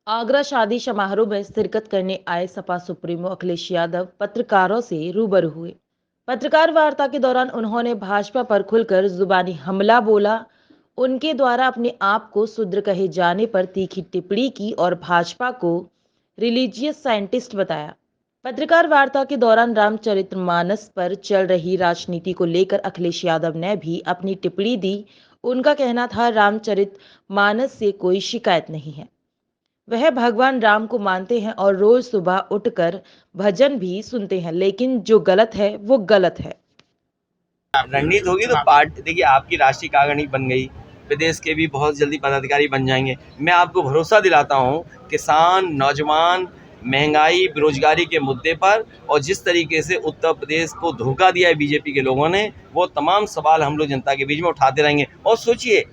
आगरा शादी समारोह में शिरकत करने आए सपा सुप्रीमो अखिलेश यादव पत्रकारों से रूबरू हुए। पत्रकार वार्ता के दौरान उन्होंने भाजपा पर खुलकर जुबानी हमला बोला। उनके द्वारा अपने आप को शूद्र कहे जाने पर तीखी टिप्पणी की और भाजपा को रिलीजियस साइंटिस्ट बताया। पत्रकार वार्ता के दौरान रामचरितमानस पर चल रही राजनीति को लेकर अखिलेश यादव ने भी अपनी टिप्पणी दी। उनका कहना था, रामचरितमानस से कोई शिकायत नहीं है, वह भगवान राम को मानते हैं और रोज सुबह उठकर भजन भी सुनते हैं, लेकिन जो गलत है वो गलत है। रणनीति होगी तो पार्टी, देखिए आपकी राष्ट्रीय कार्यकारिणी बन गई, प्रदेश के भी बहुत जल्दी पदाधिकारी बन जाएंगे। मैं आपको भरोसा दिलाता हूं, किसान, नौजवान, महंगाई, बेरोजगारी के मुद्दे पर और जिस तरीके से उत्तर प्रदेश को धोखा दिया है बीजेपी के लोगों ने, वो तमाम सवाल हम लोग जनता के बीच में उठाते रहेंगे। और सोचिए,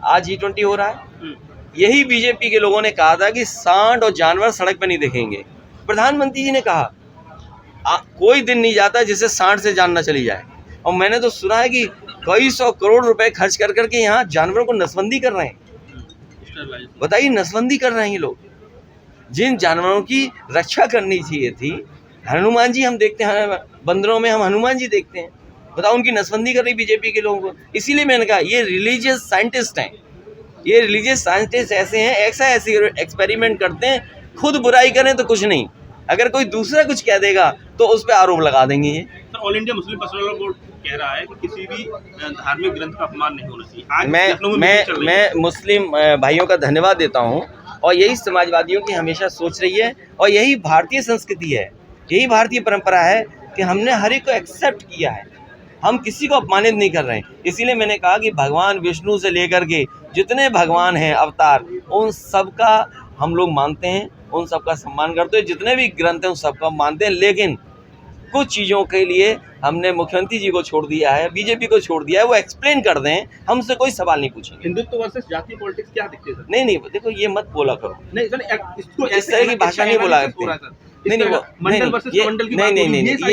आज G20 हो रहा है, यही बीजेपी के लोगों ने कहा था कि सांड और जानवर सड़क पर नहीं दिखेंगे। प्रधानमंत्री जी ने कहा कोई दिन नहीं जाता जिससे सांड से जान न चली जाए। और मैंने तो सुना है कि कई 100 करोड़ रुपए खर्च कर करके यहाँ जानवरों को नसबंदी कर रहे हैं। बताइए, नसबंदी कर रहे हैं ये लोग। जिन जानवरों की रक्षा करनी चाहिए थी, हनुमान जी हम देखते हैं, बंदरों में हम हनुमान जी देखते हैं, बताओ उनकी नसबंदी कर रही बीजेपी के लोगों को। इसीलिए मैंने कहा ये रिलीजियस साइंटिस्ट हैं। ये रिलीजियस साइंटिस्ट ऐसे हैं, ऐसे एक्सपेरिमेंट करते हैं, खुद बुराई करें तो कुछ नहीं, अगर कोई दूसरा कुछ कह देगा तो उस पर आरोप लगा देंगे। ये sir, all India Muslim personal board कह रहा है कि किसी भी धार्मिक ग्रंथ का अपमान नहीं होना चाहिए। आज मैं मुस्लिम भाइयों का धन्यवाद देता हूं, और यही समाजवादियों की हमेशा सोच रही है, और यही भारतीय संस्कृति है, यही भारतीय परंपरा है कि हमने हर एक को एक्सेप्ट किया है, हम किसी को अपमानित नहीं कर रहे हैं। इसीलिए मैंने कहा कि भगवान विष्णु से लेकर के जितने भगवान हैं अवतार, उन सब का हम लोग मानते हैं, उन सब का सम्मान करते हैं, जितने भी ग्रंथ हैं उन सब का मानते हैं। लेकिन कुछ चीज़ों के लिए हमने मुख्यमंत्री जी को छोड़ दिया है, बीजेपी को छोड़ दिया है, वो एक्सप्लेन कर दें, हमसे कोई सवाल नहीं पूछेंगे। हिंदुत्व वर्सेस जातीय पॉलिटिक्स क्या दिखते हैं? नहीं, देखो ये मत बोला करो, नहीं सर, इसको इस तरह की भाषा नहीं बोला करते। नहीं,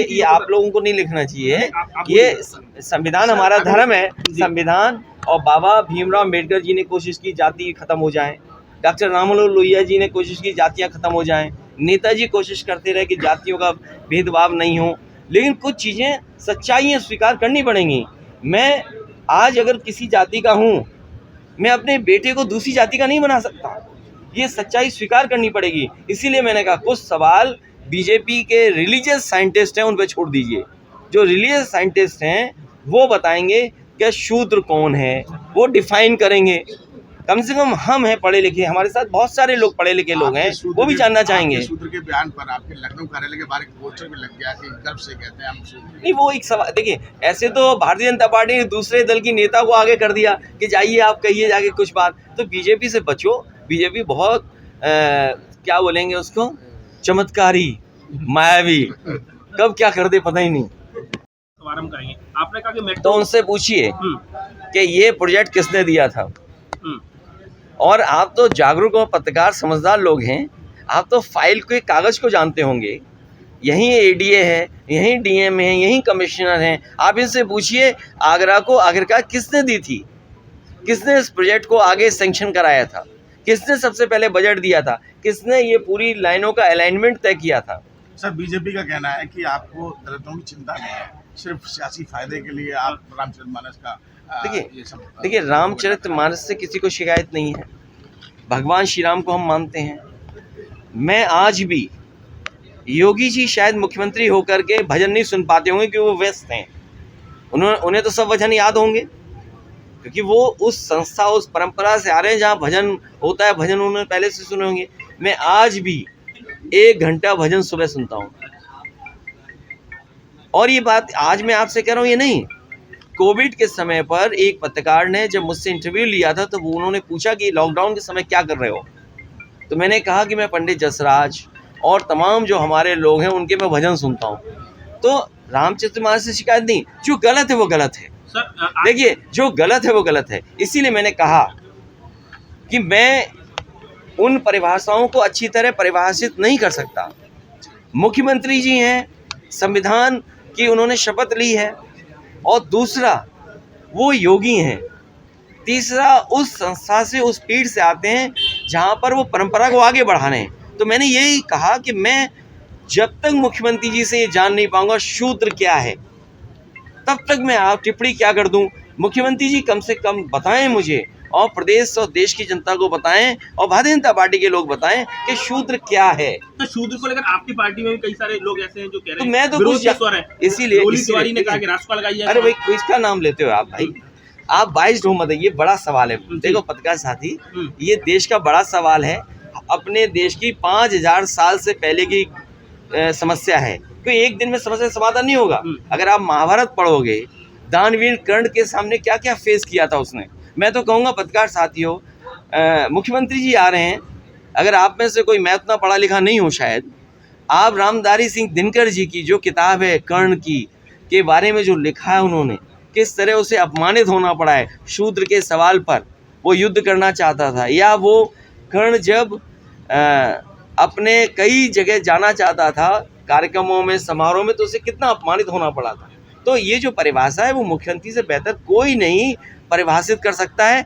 ये आप लोगों को नहीं लिखना चाहिए। ये संविधान हमारा धर्म है, संविधान। और बाबा भीमराव अम्बेडकर जी ने कोशिश की जाति खत्म हो जाए, डॉक्टर राममनोहर लोहिया जी ने कोशिश की जातियाँ खत्म हो जाएं, नेताजी कोशिश करते रहे कि जातियों का भेदभाव नहीं हो। लेकिन कुछ चीज़ें, सच्चाइयाँ स्वीकार करनी पड़ेंगी। मैं आज अगर किसी जाति का हूँ, मैं अपने बेटे को दूसरी जाति का नहीं बना सकता, ये सच्चाई स्वीकार करनी पड़ेगी। इसीलिए मैंने कहा कुछ सवाल बीजेपी के रिलीजियस साइंटिस्ट हैं उन पर छोड़ दीजिए। जो रिलीजियस साइंटिस्ट हैं वो बताएंगे कि शूद्र कौन है, वो डिफाइन करेंगे। कम से कम हम हैं पढ़े लिखे, हमारे साथ बहुत सारे लोग पढ़े लिखे लोग हैं, वो भी जानना चाहेंगे। शूद्र के बयान पर आपके लखनऊ कार्यालय के बाहर एक पोस्टर भी लग गया कि गर्व से कहते हैं हम शूद्र। नहीं, वो एक सवाल, देखिए ऐसे तो भारतीय जनता पार्टी ने दूसरे दल की नेता को आगे कर दिया कि जाइए आप कहिए जाके कुछ बात। तो बीजेपी से बचो, बीजेपी बहुत क्या बोलेंगे उसको, चमत्कारी, मायावी, कब क्या कर दे पता ही नहीं। शुभारंभ करेंगे। आपने कहा कि तो उनसे पूछिए कि ये प्रोजेक्ट किसने दिया था। और आप तो जागरूक और पत्रकार समझदार लोग हैं, आप तो फाइल के कागज़ को जानते होंगे। यहीं एडीए है, यहीं डीएम है, यहीं कमिश्नर हैं। आप इनसे पूछिए आगरा को आखिरकार किसने दी थी, किसने इस प्रोजेक्ट को आगे सेंक्शन कराया था, किसने सबसे पहले बजट दिया था, किसने ये पूरी लाइनों का अलाइनमेंट तय किया था। सर, बीजेपी का कहना है कि आपको दलितों की चिंता नहीं है, सिर्फ सियासी फायदे के लिए आप रामचरितमानस का देखिए रामचरितमानस से किसी को शिकायत नहीं है। भगवान श्री राम को हम मानते हैं। मैं आज भी, योगी जी शायद मुख्यमंत्री होकर के भजन नहीं सुन पाते होंगे क्योंकि वो व्यस्त हैं, उन्हें तो सब वचन याद होंगे क्योंकि वो उस संस्था, उस परंपरा से आ रहे हैं जहाँ भजन होता है, भजन उन्होंने पहले से सुने होंगे। मैं आज भी 1 घंटा भजन सुबह सुनता हूँ। और ये बात आज मैं आपसे कह रहा हूँ, ये नहीं, कोविड के समय पर एक पत्रकार ने जब मुझसे इंटरव्यू लिया था तो उन्होंने पूछा कि लॉकडाउन के समय क्या कर रहे हो, तो मैंने कहा कि मैं पंडित जसराज और तमाम जो हमारे लोग हैं उनके मैं भजन सुनता हूँ। तो रामचरितमानस से शिकायत नहीं, जो गलत है वो गलत है। देखिए जो गलत है वो गलत है। इसीलिए मैंने कहा कि मैं उन परिभाषाओं को अच्छी तरह परिभाषित नहीं कर सकता। मुख्यमंत्री जी हैं, संविधान की उन्होंने शपथ ली है, और दूसरा वो योगी हैं, तीसरा उस संस्था से, उस पीढ़ से आते हैं जहाँ पर वो परंपरा को आगे बढ़ाने हैं। तो मैंने यही कहा कि मैं जब तक मुख्यमंत्री जी से ये जान नहीं पाऊंगा शूद्र क्या है, तब तक मैं आप टिप्पणी क्या कर दूं। मुख्यमंत्री जी कम से कम बताएं मुझे, और प्रदेश और देश की जनता को बताएं, और भारतीय जनता पार्टी के लोग बताएं कि शूद्र क्या है। तो शूद्र को लेकर आपकी पार्टी में भी कई सारे लोग ऐसे हैं जो कह रहे तो हैं मैं तो विरोध कुछ के स्वर हैं। इसीलिए रोली तिवारी ने कहा कि राष्ट्रपाल लगाई जाए। अरे भाई किसका नाम लेते हो आप भाई, आप 22 ढो मत, ये बड़ा सवाल है। देखो पत्रकार साथी, ये देश का बड़ा सवाल है, अपने देश की 5000 साल से पहले की समस्या है, क्योंकि एक दिन में समस्या समाधान नहीं होगा। अगर आप महाभारत पढ़ोगे, दानवीर कर्ण के सामने क्या क्या फेस किया था उसने। मैं तो कहूँगा पत्रकार साथियों, मुख्यमंत्री जी आ रहे हैं, अगर आप में से कोई मैं उतना पढ़ा लिखा नहीं हूँ शायद, आप रामधारी सिंह दिनकर जी की जो किताब है कर्ण की के बारे में जो लिखा है उन्होंने, किस तरह उसे अपमानित होना पड़ा है शूद्र के सवाल पर, वो युद्ध करना चाहता था, या वो कर्ण जब अपने कई जगह जाना चाहता था कार्यक्रमों में, समारोह में, तो उसे कितना अपमानित होना पड़ा था। तो ये जो परिभाषा है वो मुख्यमंत्री से बेहतर कोई नहीं परिभाषित कर सकता है।